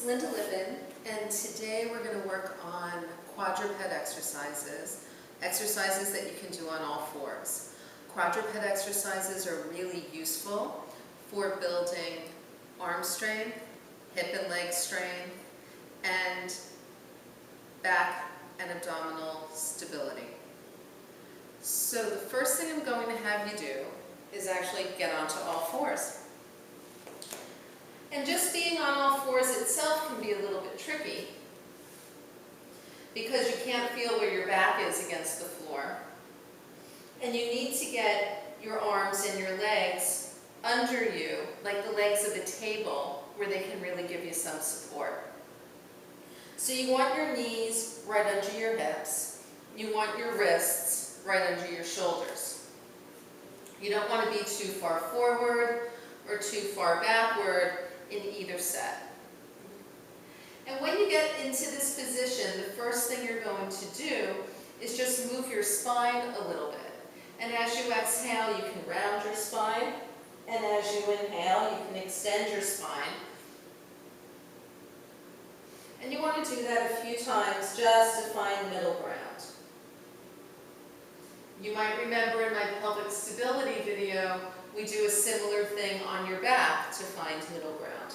It's Lynda Lippin, and today we're going to work on quadruped exercises, exercises that you can do on all fours. Quadruped exercises are really useful for building arm strength, hip and leg strength, and back and abdominal stability. So the first thing I'm going to have you do is actually get onto all fours. And just being on all fours itself can be a little bit tricky because you can't feel where your back is against the floor. And you need to get your arms and your legs under you, like the legs of a table, where they can really give you some support. So you want your knees right under your hips. You want your wrists right under your shoulders. You don't want to be too far forward or too far backward in either set. And when you get into this position, the first thing you're going to do is just move your spine a little bit. And as you exhale, you can round your spine. And as you inhale, you can extend your spine. And you want to do that a few times just to find middle ground. You might remember in my pelvic stability video, we do a similar thing on your back to find middle ground.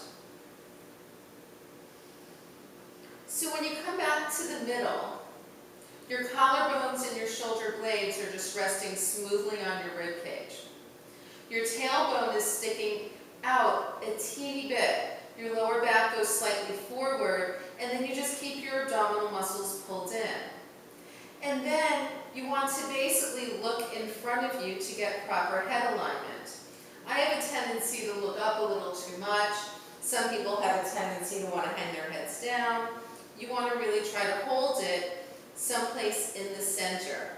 So when you come back to the middle, your collarbones and your shoulder blades are just resting smoothly on your rib cage. Your tailbone is sticking out a teeny bit. Your lower back goes slightly forward, and then you just keep your abdominal muscles pulled in. And then you want to basically look in front of you to get proper head alignment. I have a tendency to look up a little too much. Some people have a tendency to want to hang their heads down. You want to really try to hold it someplace in the center.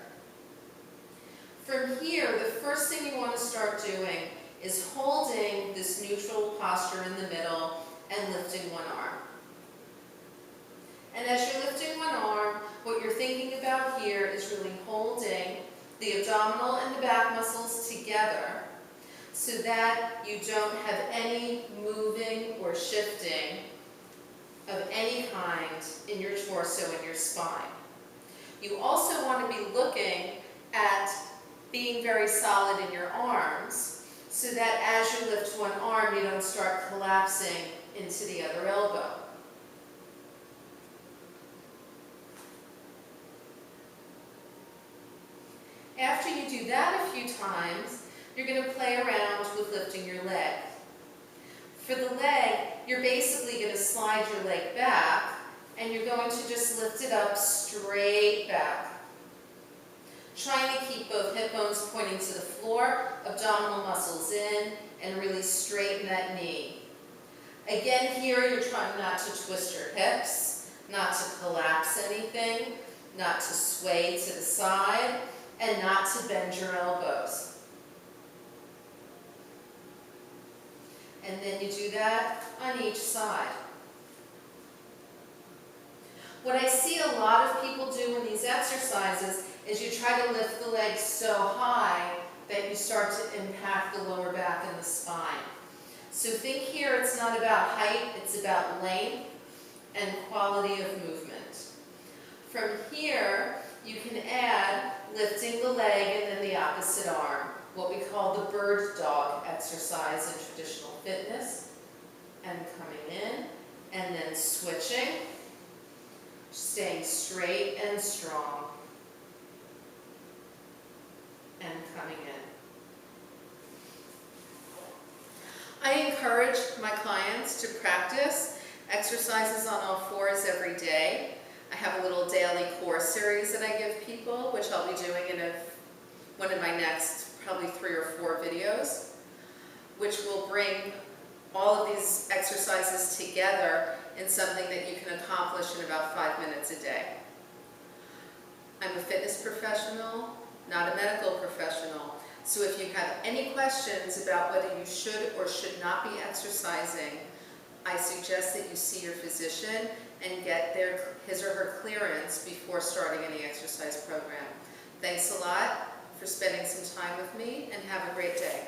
From here, the first thing you want to start doing is holding this neutral posture in the middle and lifting one arm. And as you're lifting one arm, what you're thinking about here is really holding the abdominal and the back muscles together so that you don't have any moving or shifting of any kind in your torso and your spine. You also want to be looking at being very solid in your arms so that as you lift one arm, you don't start collapsing into the other elbow. After you do that a few times, you're going to play around with lifting your leg. For the leg, you're basically going to slide your leg back, and you're going to just lift it up straight back. Trying to keep both hip bones pointing to the floor, abdominal muscles in, and really straighten that knee. Again, here you're trying not to twist your hips, not to collapse anything, not to sway to the side, and not to bend your elbows. And then you do that on each side. What I see a lot of people do in these exercises is you try to lift the legs so high that you start to impact the lower back and the spine. So think here, it's not about height, it's about length and quality of movement. From here, you can add lifting the leg and then the opposite arm, what we call the bird dog exercise in traditional fitness, and coming in and then switching, staying straight and strong, and coming in. I encourage my clients to practice exercises on all fours every day. I have a little daily core series that I give people, which I'll be doing in one of my next probably 3 or 4 videos, which will bring all of these exercises together in something that you can accomplish in about 5 minutes a day. I'm a fitness professional, not a medical professional, so if you have any questions about whether you should or should not be exercising, I suggest that you see your physician and get his or her clearance before starting any exercise program. Thanks a lot for spending some time with me, and have a great day.